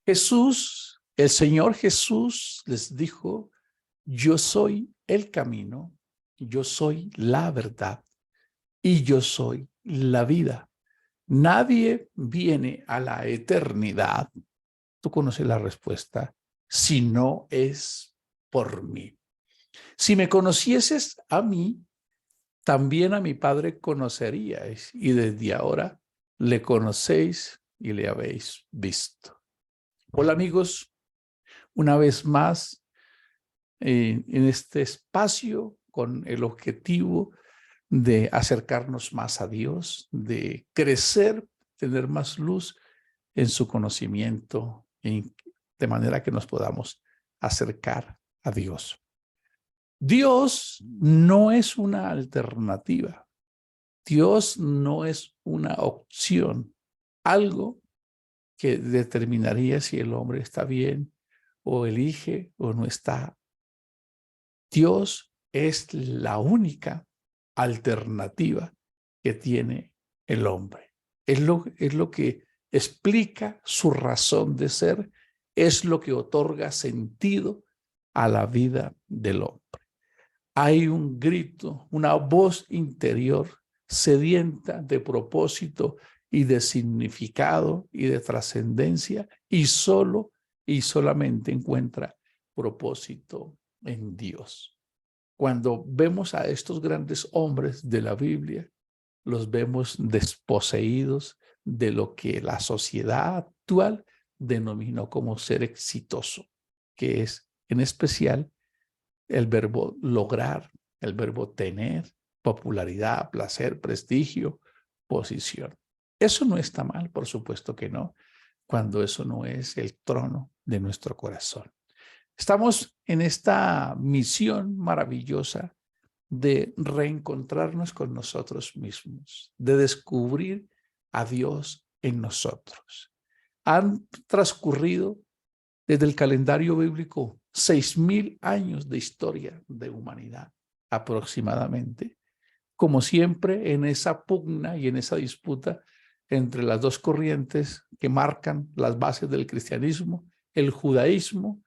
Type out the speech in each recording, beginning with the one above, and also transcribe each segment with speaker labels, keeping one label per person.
Speaker 1: Jesús, el Señor Jesús les dijo, yo soy el camino, yo soy la verdad y yo soy la vida. Nadie viene a la eternidad, tú conoces la respuesta, si no es por mí. Si me conocieses a mí, también a mi Padre conoceríais, y desde ahora le conocéis y le habéis visto. Hola amigos, una vez más en este espacio con el objetivo de acercarnos más a Dios, de crecer, tener más luz en su conocimiento, de manera que nos podamos acercar a Dios. Dios no es una alternativa. Dios no es una opción, algo que determinaría si el hombre está bien o elige o no está. Dios es la única alternativa que tiene el hombre. Es lo que explica su razón de ser, es lo que otorga sentido a la vida del hombre. Hay un grito, una voz interior sedienta de propósito y de significado y de trascendencia y solamente encuentra propósito en Dios. Cuando vemos a estos grandes hombres de la Biblia, los vemos desposeídos de lo que la sociedad actual denominó como ser exitoso, que es en especial el verbo lograr, el verbo tener, popularidad, placer, prestigio, posición. Eso no está mal, por supuesto que no, cuando eso no es el trono de nuestro corazón. Estamos en esta misión maravillosa de reencontrarnos con nosotros mismos, de descubrir a Dios en nosotros. Han transcurrido desde el calendario bíblico 6.000 años de historia de humanidad aproximadamente, como siempre en esa pugna y en esa disputa entre las dos corrientes que marcan las bases del cristianismo. El judaísmo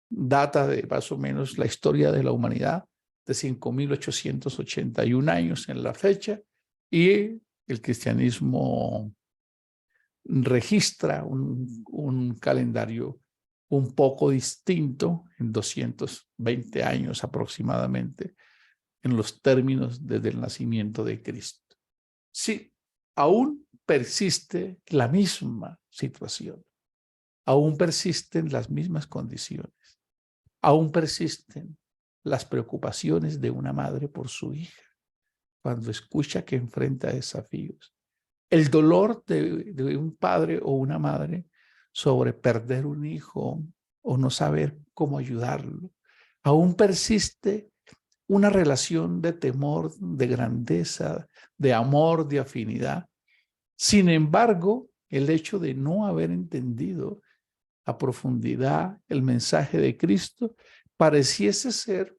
Speaker 1: data de más o menos la historia de la humanidad de 5.881 años en la fecha, y el cristianismo registra un calendario un poco distinto en 220 años aproximadamente, en los términos desde el nacimiento de Cristo. Sí, aún persiste la misma situación, aún persisten las mismas condiciones, aún persisten las preocupaciones de una madre por su hija cuando escucha que enfrenta desafíos, el dolor de un padre o una madre sobre perder un hijo o no saber cómo ayudarlo. Aún persiste una relación de temor, de grandeza, de amor, de afinidad. Sin embargo, el hecho de no haber entendido a profundidad el mensaje de Cristo pareciese ser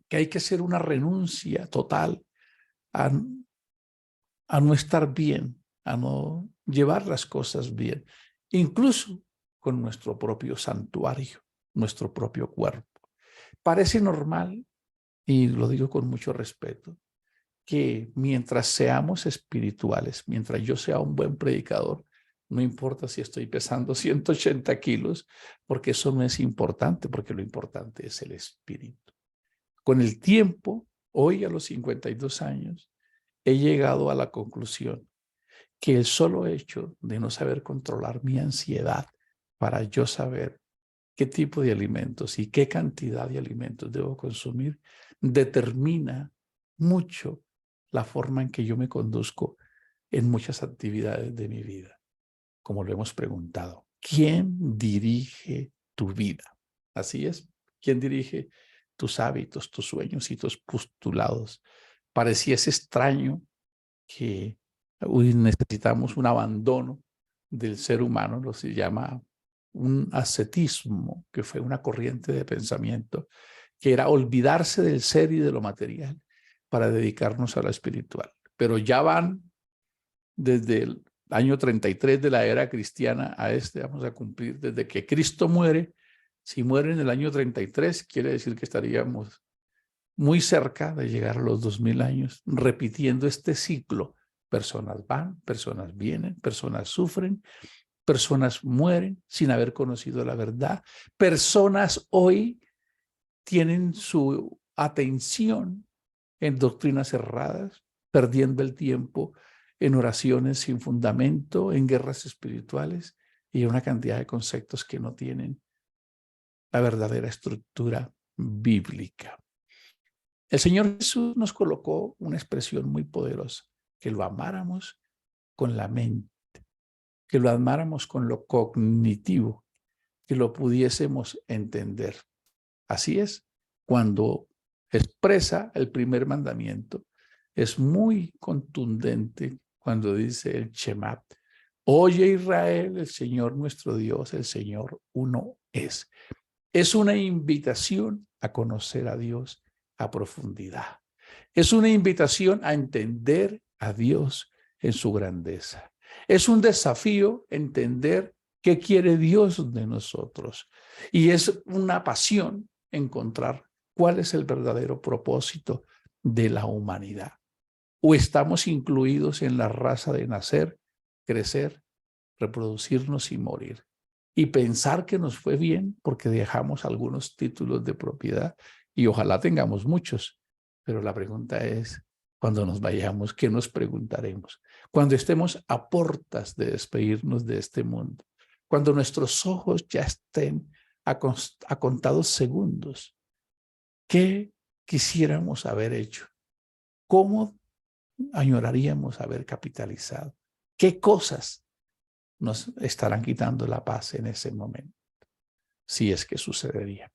Speaker 1: que hay que hacer una renuncia total a no estar bien, a no llevar las cosas bien, incluso con nuestro propio santuario, nuestro propio cuerpo. Parece normal, y lo digo con mucho respeto, que mientras seamos espirituales, mientras yo sea un buen predicador, no importa si estoy pesando 180 kilos, porque eso no es importante, porque lo importante es el espíritu. Con el tiempo, hoy a los 52 años, he llegado a la conclusión que el solo hecho de no saber controlar mi ansiedad para yo saber qué tipo de alimentos y qué cantidad de alimentos debo consumir determina mucho la forma en que yo me conduzco en muchas actividades de mi vida. Como lo hemos preguntado, ¿quién dirige tu vida? Así es, ¿quién dirige tus hábitos, tus sueños y tus postulados? Pareciese extraño que hoy necesitamos un abandono del ser humano, lo se llama un ascetismo, que fue una corriente de pensamiento que era olvidarse del ser y de lo material para dedicarnos a lo espiritual. Pero ya van desde año 33 de la era cristiana a este, vamos a cumplir desde que Cristo muere. Si muere en el año 33, quiere decir que estaríamos muy cerca de llegar a los 2000 años, repitiendo este ciclo. Personas van, personas vienen, personas sufren, personas mueren sin haber conocido la verdad. Personas hoy tienen su atención en doctrinas erradas, perdiendo el tiempo en oraciones sin fundamento, en guerras espirituales y en una cantidad de conceptos que no tienen la verdadera estructura bíblica. El Señor Jesús nos colocó una expresión muy poderosa, que lo amáramos con la mente, que lo amáramos con lo cognitivo, que lo pudiésemos entender. Así es, cuando expresa el primer mandamiento, es muy contundente cuando dice el Shema: oye Israel, el Señor nuestro Dios, el Señor uno es. Es una invitación a conocer a Dios a profundidad. Es una invitación a entender a Dios en su grandeza. Es un desafío entender qué quiere Dios de nosotros. Y es una pasión encontrar cuál es el verdadero propósito de la humanidad. O estamos incluidos en la raza de nacer, crecer, reproducirnos y morir. Y pensar que nos fue bien porque dejamos algunos títulos de propiedad y ojalá tengamos muchos. Pero la pregunta es, cuando nos vayamos, ¿qué nos preguntaremos? Cuando estemos a puertas de despedirnos de este mundo, cuando nuestros ojos ya estén a contados segundos, ¿qué quisiéramos haber hecho? ¿Cómo añoraríamos haber capitalizado? ¿Qué cosas nos estarán quitando la paz en ese momento? Si es que sucedería.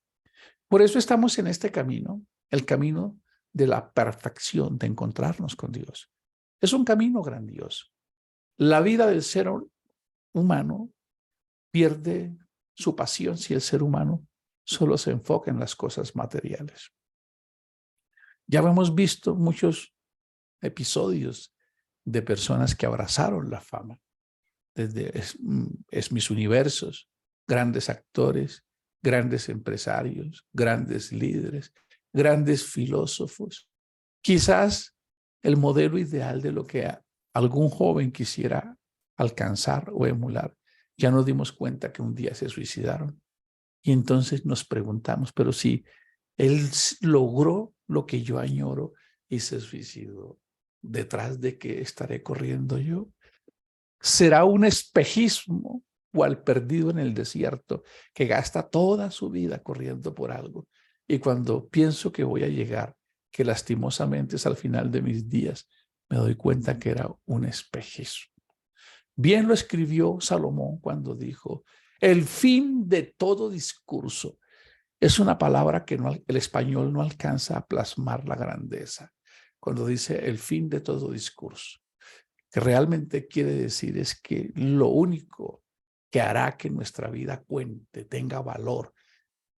Speaker 1: Por eso estamos en este camino, el camino de la perfección, de encontrarnos con Dios. Es un camino grandioso. La vida del ser humano pierde su pasión si el ser humano solo se enfoca en las cosas materiales. Ya hemos visto muchos episodios de personas que abrazaron la fama, desde Miss Universos, grandes actores, grandes empresarios, grandes líderes, grandes filósofos. Quizás el modelo ideal de lo que algún joven quisiera alcanzar o emular. Ya nos dimos cuenta que un día se suicidaron. Y entonces nos preguntamos, pero si él logró lo que yo añoro y se suicidó, ¿detrás de qué estaré corriendo yo? ¿Será un espejismo o al perdido en el desierto que gasta toda su vida corriendo por algo? Y cuando pienso que voy a llegar, que lastimosamente es al final de mis días, me doy cuenta que era un espejismo. Bien lo escribió Salomón cuando dijo: el fin de todo discurso. Es una palabra que el español no alcanza a plasmar la grandeza. Cuando dice el fin de todo discurso, que realmente quiere decir es que lo único que hará que nuestra vida cuente, tenga valor,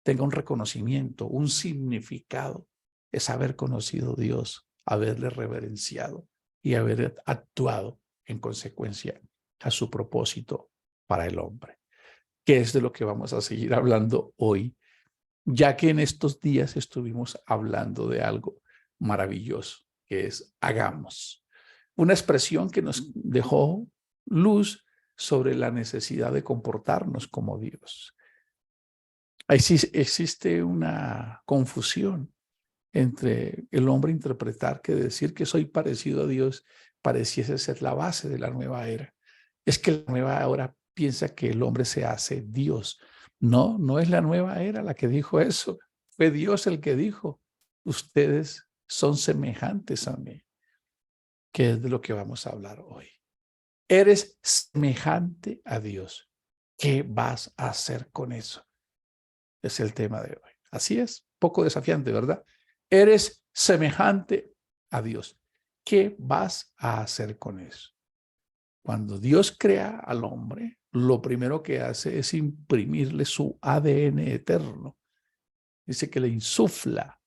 Speaker 1: tenga un reconocimiento, un significado, es haber conocido a Dios, haberle reverenciado y haber actuado en consecuencia a su propósito para el hombre, que es de lo que vamos a seguir hablando hoy, ya que en estos días estuvimos hablando de algo maravilloso, que es hagamos. Una expresión que nos dejó luz sobre la necesidad de comportarnos como Dios. Existe una confusión entre el hombre interpretar que decir que soy parecido a Dios pareciese ser la base de la nueva era. Es que la nueva era piensa que el hombre se hace Dios. No, no es la nueva era la que dijo eso. Fue Dios el que dijo: ustedes son semejantes a mí, que es de lo que vamos a hablar hoy. Eres semejante a Dios. ¿Qué vas a hacer con eso? Es el tema de hoy. Así es, poco desafiante, ¿verdad? Eres semejante a Dios. ¿Qué vas a hacer con eso? Cuando Dios crea al hombre, lo primero que hace es imprimirle su ADN eterno. Dice que le insufla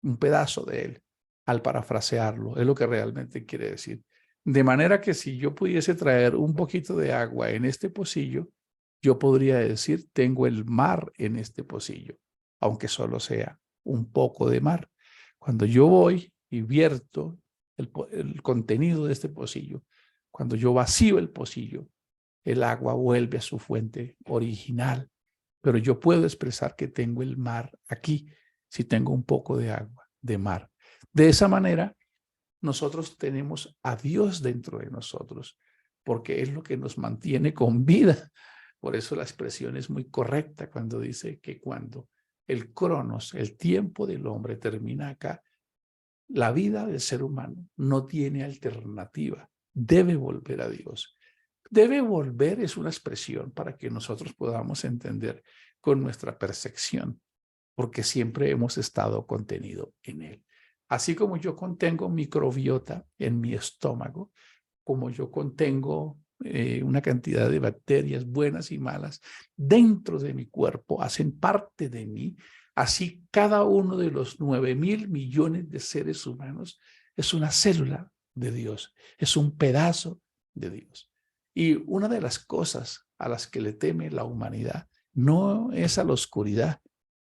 Speaker 1: un pedazo de él al parafrasearlo. Es lo que realmente quiere decir. De manera que si yo pudiese traer un poquito de agua en este pocillo, yo podría decir, tengo el mar en este pocillo, aunque solo sea un poco de mar. Cuando yo voy y vierto el contenido de este pocillo, cuando yo vacío el pocillo, el agua vuelve a su fuente original. Pero yo puedo expresar que tengo el mar aquí, si tengo un poco de agua, de mar. De esa manera, nosotros tenemos a Dios dentro de nosotros, porque es lo que nos mantiene con vida. Por eso la expresión es muy correcta cuando dice que cuando el cronos, el tiempo del hombre termina acá, la vida del ser humano no tiene alternativa, debe volver a Dios. Debe volver es una expresión para que nosotros podamos entender con nuestra percepción, porque siempre hemos estado contenido en él. Así como yo contengo microbiota en mi estómago, como yo contengo una cantidad de bacterias buenas y malas dentro de mi cuerpo, hacen parte de mí, así cada uno de los 9.000 millones de seres humanos es una célula de Dios, es un pedazo de Dios. Y una de las cosas a las que le teme la humanidad no es a la oscuridad,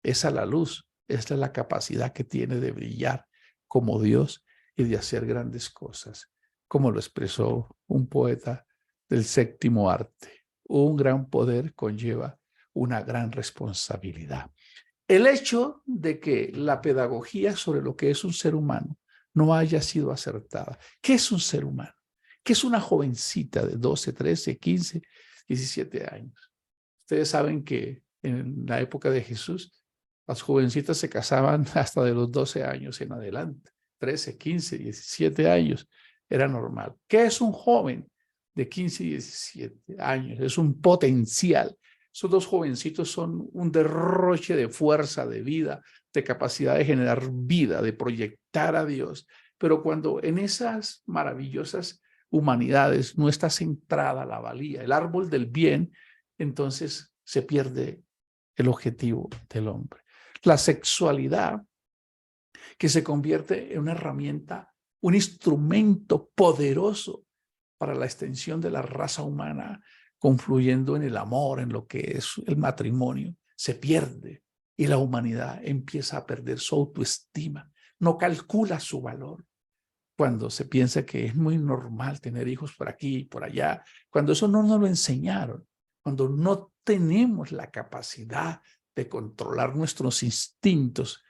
Speaker 1: es a la luz, es la capacidad que tiene de brillar como Dios y de hacer grandes cosas, como lo expresó un poeta del séptimo arte. Un gran poder conlleva una gran responsabilidad. El hecho de que la pedagogía sobre lo que es un ser humano no haya sido acertada. ¿Qué es un ser humano? ¿Qué es una jovencita de 12, 13, 15, 17 años? Ustedes saben que en la época de Jesús, las jovencitas se casaban hasta de los 12 años en adelante. 13, 15, 17 años era normal. ¿Qué es un joven de 15 y 17 años? Es un potencial. Esos dos jovencitos son un derroche de fuerza, de vida, de capacidad de generar vida, de proyectar a Dios. Pero cuando en esas maravillosas humanidades no está centrada la valía, el árbol del bien, entonces se pierde el objetivo del hombre. La sexualidad, que se convierte en una herramienta, un instrumento poderoso para la extensión de la raza humana, confluyendo en el amor, en lo que es el matrimonio, se pierde y la humanidad empieza a perder su autoestima, no calcula su valor. Cuando se piensa que es muy normal tener hijos por aquí y por allá, cuando eso no nos lo enseñaron, cuando no tenemos la capacidad de controlar nuestros instintos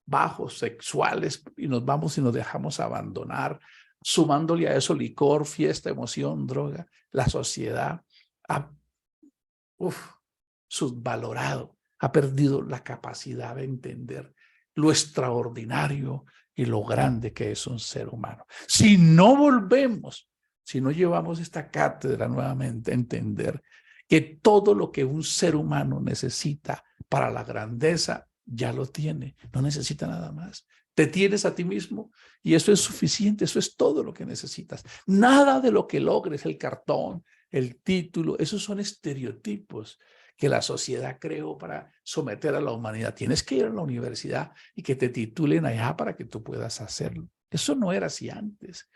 Speaker 1: bajos, sexuales, y nos vamos y nos dejamos abandonar, sumándole a eso licor, fiesta, emoción, droga, la sociedad ha subvalorado, ha perdido la capacidad de entender lo extraordinario y lo grande que es un ser humano. Si no volvemos, si no llevamos esta cátedra nuevamente a entender que todo lo que un ser humano necesita para la grandeza ya lo tiene, no necesita nada más. Te tienes a ti mismo y eso es suficiente, eso es todo lo que necesitas. Nada de lo que logres, el cartón, el título, esos son estereotipos que la sociedad creó para someter a la humanidad. Tienes que ir a la universidad y que te titulen allá para que tú puedas hacerlo. Eso no era así antes.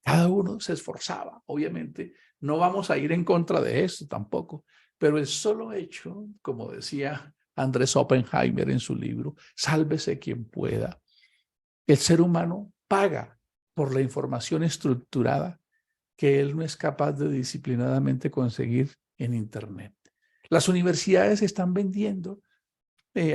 Speaker 1: Cada uno se esforzaba. Obviamente no vamos a ir en contra de eso tampoco, pero el solo hecho, como decía Andrés Oppenheimer en su libro, Sálvese quien pueda, el ser humano paga por la información estructurada que él no es capaz de disciplinadamente conseguir en Internet. Las universidades están vendiendo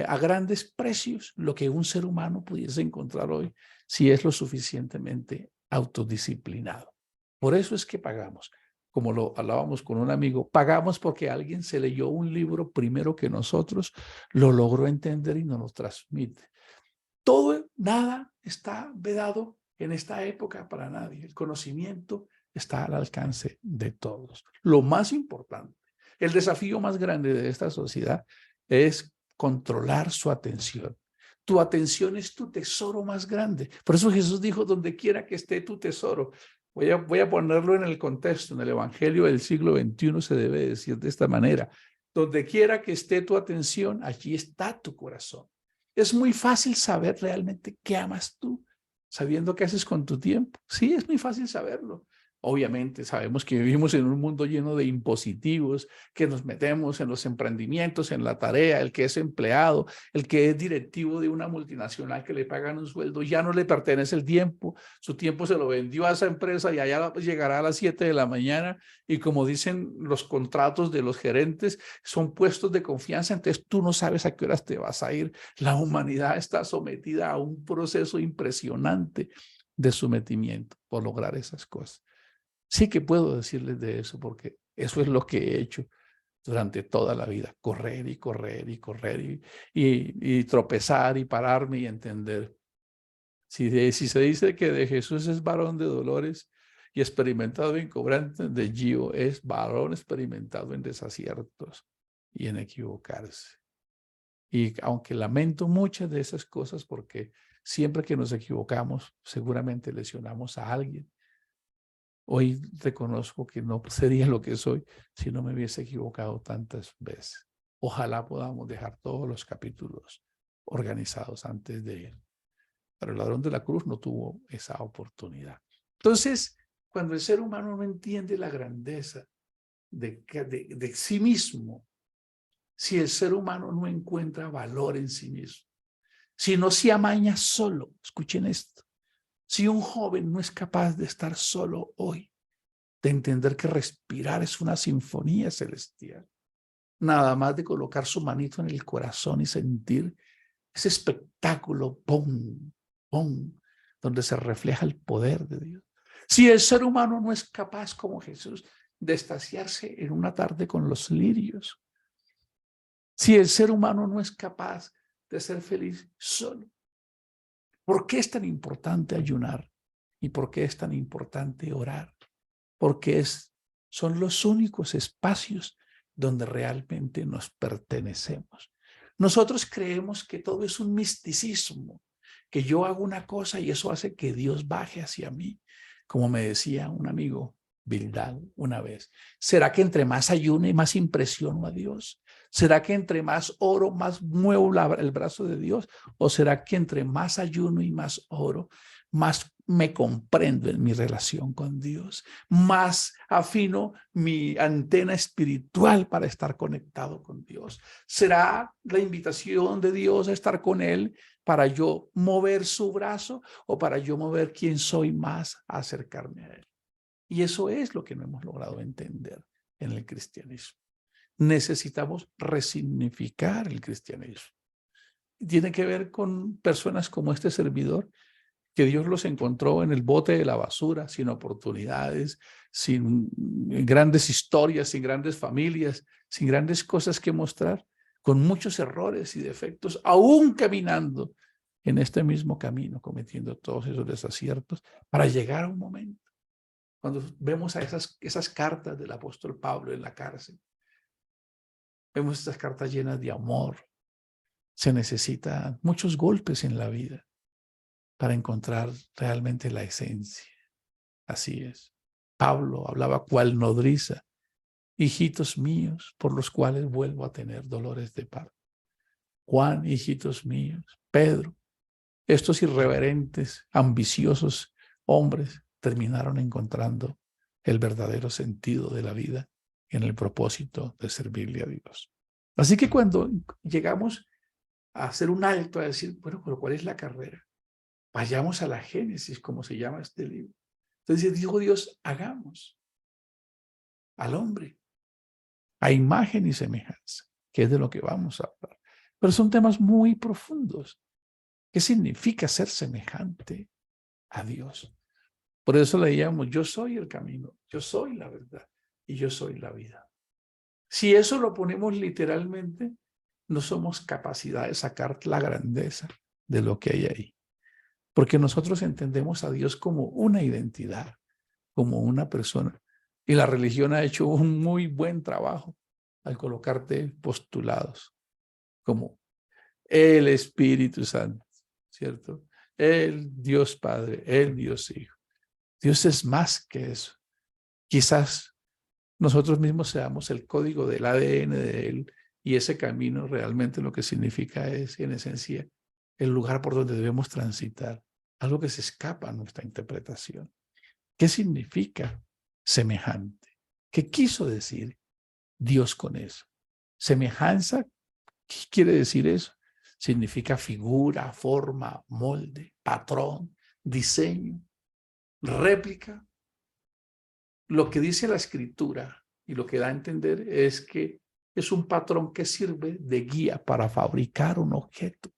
Speaker 1: a grandes precios lo que un ser humano pudiese encontrar hoy si es lo suficientemente autodisciplinado. Por eso es que pagamos. Como lo hablábamos con un amigo, pagamos porque alguien se leyó un libro primero que nosotros, lo logró entender y nos lo transmite. Todo, nada está vedado en esta época para nadie. El conocimiento está al alcance de todos. Lo más importante, el desafío más grande de esta sociedad es controlar su atención. Tu atención es tu tesoro más grande. Por eso Jesús dijo, donde quiera que esté tu tesoro. Voy a ponerlo en el contexto. En el Evangelio del siglo XXI se debe decir de esta manera. Donde quiera que esté tu atención, allí está tu corazón. Es muy fácil saber realmente qué amas tú, sabiendo qué haces con tu tiempo. Sí, es muy fácil saberlo. Obviamente sabemos que vivimos en un mundo lleno de impositivos, que nos metemos en los emprendimientos, en la tarea, el que es empleado, el que es directivo de una multinacional que le pagan un sueldo, ya no le pertenece el tiempo, su tiempo se lo vendió a esa empresa y allá llegará a las 7 de la mañana y como dicen los contratos de los gerentes, son puestos de confianza, entonces tú no sabes a qué horas te vas a ir. La humanidad está sometida a un proceso impresionante de sometimiento por lograr esas cosas. Sí que puedo decirles de eso porque eso es lo que he hecho durante toda la vida, correr y correr y correr y tropezar y pararme y entender. Si se dice que de Jesús es varón de dolores y experimentado en cobrantes, de Gio es varón experimentado en desaciertos y en equivocarse. Y aunque lamento muchas de esas cosas porque siempre que nos equivocamos seguramente lesionamos a alguien. Hoy reconozco que no sería lo que soy si no me hubiese equivocado tantas veces. Ojalá podamos dejar todos los capítulos organizados antes de ir. Pero el ladrón de la cruz no tuvo esa oportunidad. Entonces, cuando el ser humano no entiende la grandeza de sí mismo, si el ser humano no encuentra valor en sí mismo, si no se amaña solo, escuchen esto, si un joven no es capaz de estar solo hoy, de entender que respirar es una sinfonía celestial, nada más de colocar su manito en el corazón y sentir ese espectáculo, ¡pum!, ¡pum!, donde se refleja el poder de Dios. Si el ser humano no es capaz, como Jesús, de extasiarse en una tarde con los lirios, si el ser humano no es capaz de ser feliz solo, ¿por qué es tan importante ayunar? ¿Y por qué es tan importante orar? Porque son los únicos espacios donde realmente nos pertenecemos. Nosotros creemos que todo es un misticismo, que yo hago una cosa y eso hace que Dios baje hacia mí. Como me decía un amigo, Bildad, una vez, ¿será que entre más ayuno y más impresiono a Dios? ¿Será que entre más oro, más muevo el brazo de Dios? ¿O será que entre más ayuno y más oro, más me comprendo en mi relación con Dios, más afino mi antena espiritual para estar conectado con Dios? ¿Será la invitación de Dios a estar con Él para yo mover su brazo o para yo mover quién soy más a acercarme a Él? Y eso es lo que no hemos logrado entender en el cristianismo. Necesitamos resignificar el cristianismo. Tiene que ver con personas como este servidor, que Dios los encontró en el bote de la basura, sin oportunidades, sin grandes historias, sin grandes familias, sin grandes cosas que mostrar, con muchos errores y defectos, aún caminando en este mismo camino, cometiendo todos esos desaciertos, para llegar a un momento. Cuando vemos a esas cartas del apóstol Pablo en la cárcel, vemos estas cartas llenas de amor. Se necesitan muchos golpes en la vida para encontrar realmente la esencia. Así es. Pablo hablaba cual nodriza, hijitos míos, por los cuales vuelvo a tener dolores de parto. Juan, hijitos míos. Pedro, estos irreverentes, ambiciosos hombres terminaron encontrando el verdadero sentido de la vida en el propósito de servirle a Dios. Así que cuando llegamos a hacer un alto, a decir, bueno, pero ¿cuál es la carrera? Vayamos a la Génesis, como se llama este libro. Entonces dijo Dios, hagamos al hombre a imagen y semejanza, que es de lo que vamos a hablar. Pero son temas muy profundos. ¿Qué significa ser semejante a Dios? Por eso leíamos, yo soy el camino, yo soy la verdad y yo soy la vida. Si eso lo ponemos literalmente, no somos capacidad de sacar la grandeza de lo que hay ahí. Porque nosotros entendemos a Dios como una identidad, como una persona. Y la religión ha hecho un muy buen trabajo al colocarte postulados como el Espíritu Santo, ¿cierto? El Dios Padre, el Dios Hijo. Dios es más que eso. Quizás nosotros mismos seamos el código del ADN de Él y ese camino realmente lo que significa es, en esencia, el lugar por donde debemos transitar. Algo que se escapa a nuestra interpretación. ¿Qué significa semejante. ¿Qué quiso decir Dios con eso? Semejanza, ¿qué quiere decir eso? Significa figura, forma, molde, patrón, diseño, réplica. Lo que dice la Escritura y lo que da a entender es que es un patrón que sirve de guía para fabricar un objeto.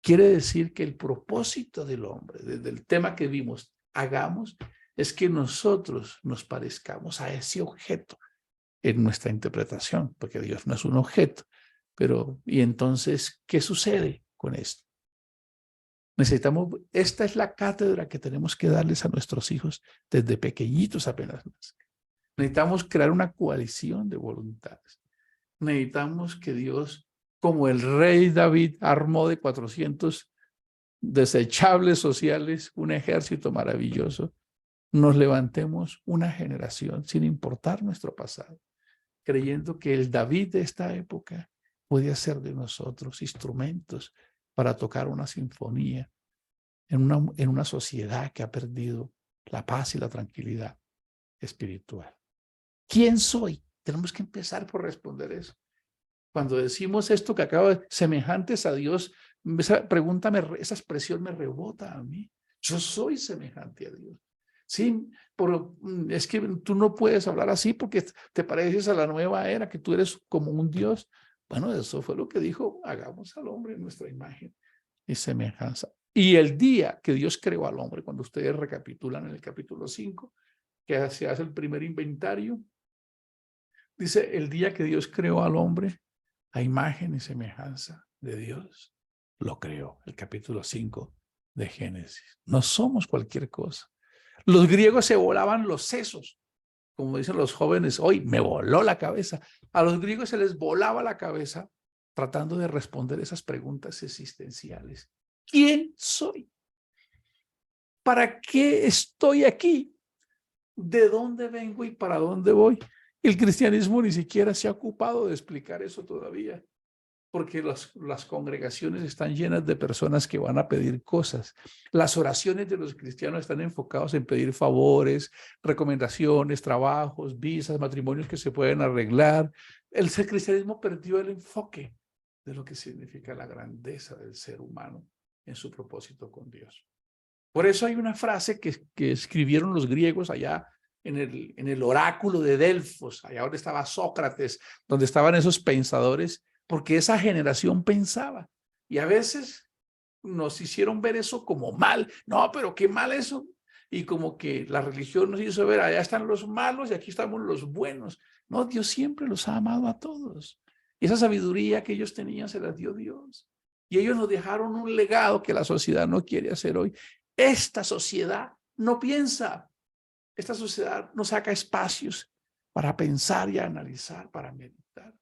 Speaker 1: Quiere decir que el propósito del hombre, desde el tema que vimos, hagamos, es que nosotros nos parezcamos a ese objeto en nuestra interpretación, porque Dios no es un objeto. Pero, ¿y entonces qué sucede con esto? Necesitamos, esta es la cátedra que tenemos que darles a nuestros hijos desde pequeñitos apenas. Necesitamos crear una coalición de voluntades. Necesitamos que Dios, como el rey David armó de 400 desechables sociales un ejército maravilloso, nos levantemos una generación sin importar nuestro pasado, creyendo que el David de esta época puede hacer de nosotros instrumentos para tocar una sinfonía en una sociedad que ha perdido la paz y la tranquilidad espiritual. ¿Quién soy? Tenemos que empezar por responder eso. Cuando decimos esto que acabo de semejantes a Dios, esa pregunta, esa expresión me rebota a mí. Yo soy semejante a Dios. Sí, es que tú no puedes hablar así porque te pareces a la nueva era, que tú eres como un Dios. Bueno, eso fue lo que dijo, hagamos al hombre en nuestra imagen y semejanza. Y el día que Dios creó al hombre, cuando ustedes recapitulan en el capítulo 5, que se hace el primer inventario, dice, el día que Dios creó al hombre, a imagen y semejanza de Dios, lo creó, el capítulo 5 de Génesis. No somos cualquier cosa. Los griegos se volaban los sesos, como dicen los jóvenes hoy, me voló la cabeza. A los griegos se les volaba la cabeza tratando de responder esas preguntas existenciales. ¿Quién soy? ¿Para qué estoy aquí? ¿De dónde vengo y para dónde voy? El cristianismo ni siquiera se ha ocupado de explicar eso todavía, porque las congregaciones están llenas de personas que van a pedir cosas. Las oraciones de los cristianos están enfocadas en pedir favores, recomendaciones, trabajos, visas, matrimonios que se pueden arreglar. El cristianismo perdió el enfoque de lo que significa la grandeza del ser humano en su propósito con Dios. Por eso hay una frase que escribieron los griegos allá en el oráculo de Delfos, allá donde estaba Sócrates, donde estaban esos pensadores, porque esa generación pensaba. Y a veces nos hicieron ver eso como mal. No, pero qué mal eso. Y como que la religión nos hizo ver, allá están los malos y aquí estamos los buenos. No, Dios siempre los ha amado a todos. Y esa sabiduría que ellos tenían se las dio Dios. Y ellos nos dejaron un legado que la sociedad no quiere hacer hoy. Esta sociedad no piensa. Esta sociedad no saca espacios para pensar y analizar, para meditar.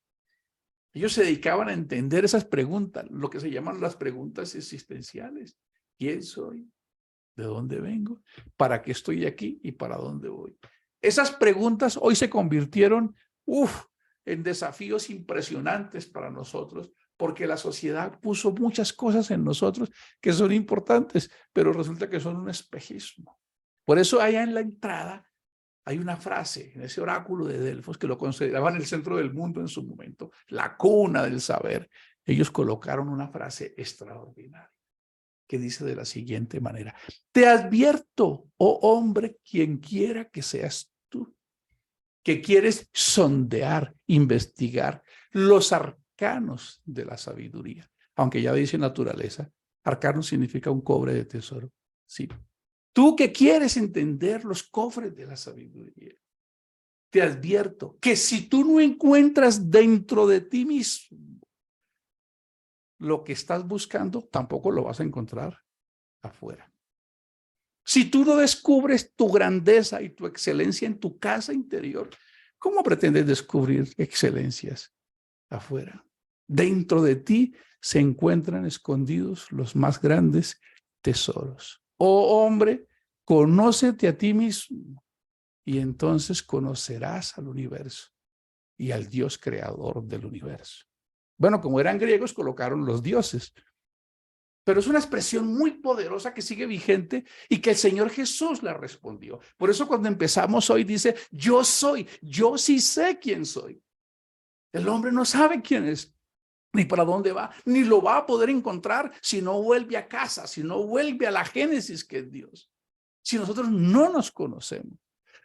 Speaker 1: Ellos se dedicaban a entender esas preguntas, lo que se llaman las preguntas existenciales. ¿Quién soy? ¿De dónde vengo? ¿Para qué estoy aquí? ¿Y para dónde voy? Esas preguntas hoy se convirtieron, en desafíos impresionantes para nosotros, porque la sociedad puso muchas cosas en nosotros que son importantes, pero resulta que son un espejismo. Por eso allá en la entrada hay una frase en ese oráculo de Delfos que lo consideraban el centro del mundo en su momento, la cuna del saber. Ellos colocaron una frase extraordinaria que dice de la siguiente manera: te advierto, oh hombre, quien quiera que seas tú, que quieres sondear, investigar los arcanos de la sabiduría. Aunque ya dice naturaleza, arcano significa un cobre de tesoro. Sí. Tú que quieres entender los cofres de la sabiduría, te advierto que si tú no encuentras dentro de ti mismo lo que estás buscando, tampoco lo vas a encontrar afuera. Si tú no descubres tu grandeza y tu excelencia en tu casa interior, ¿cómo pretendes descubrir excelencias afuera? Dentro de ti se encuentran escondidos los más grandes tesoros. Oh hombre, conócete a ti mismo y entonces conocerás al universo y al Dios creador del universo. Bueno, como eran griegos, colocaron los dioses. Pero es una expresión muy poderosa que sigue vigente y que el Señor Jesús la respondió. Por eso cuando empezamos hoy dice, yo soy, yo sí sé quién soy. El hombre no sabe quién es, ni para dónde va, ni lo va a poder encontrar si no vuelve a casa, si no vuelve a la génesis que es Dios. Si nosotros no nos conocemos,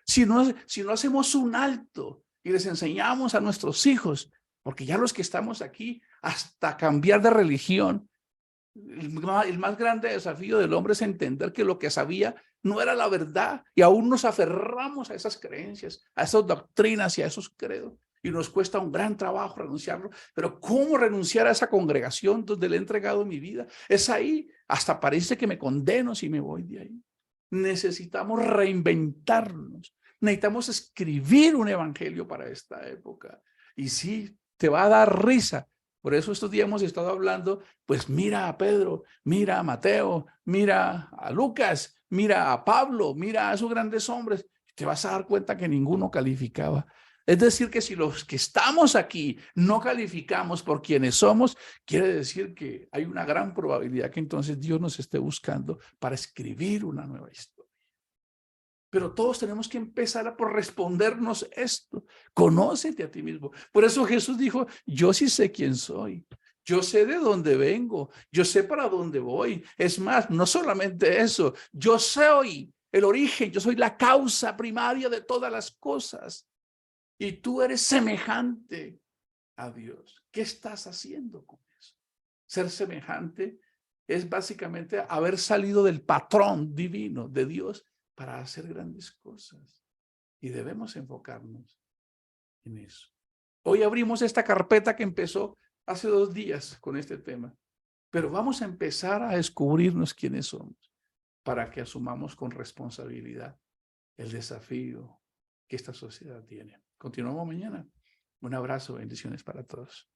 Speaker 1: si no hacemos un alto y les enseñamos a nuestros hijos, porque ya los que estamos aquí, hasta cambiar de religión, el más grande desafío del hombre es entender que lo que sabía no era la verdad y aún nos aferramos a esas creencias, a esas doctrinas y a esos credos. Y nos cuesta un gran trabajo renunciarlo. Pero ¿cómo renunciar a esa congregación donde le he entregado mi vida? Es ahí, hasta parece que me condeno si me voy de ahí. Necesitamos reinventarnos. Necesitamos escribir un evangelio para esta época. Y sí, te va a dar risa. Por eso estos días hemos estado hablando, pues mira a Pedro, mira a Mateo, mira a Lucas, mira a Pablo, mira a esos grandes hombres. Te vas a dar cuenta que ninguno calificaba. Es decir, que si los que estamos aquí no calificamos por quienes somos, quiere decir que hay una gran probabilidad que entonces Dios nos esté buscando para escribir una nueva historia. Pero todos tenemos que empezar a por respondernos esto. Conócete a ti mismo. Por eso Jesús dijo, yo sí sé quién soy. Yo sé de dónde vengo. Yo sé para dónde voy. Es más, no solamente eso. Yo soy el origen. Yo soy la causa primaria de todas las cosas. Y tú eres semejante a Dios. ¿Qué estás haciendo con eso? Ser semejante es básicamente haber salido del patrón divino de Dios para hacer grandes cosas. Y debemos enfocarnos en eso. Hoy abrimos esta carpeta que empezó hace 2 días con este tema. Pero vamos a empezar a descubrirnos quiénes somos para que asumamos con responsabilidad el desafío que esta sociedad tiene. Continuamos mañana. Un abrazo, bendiciones para todos.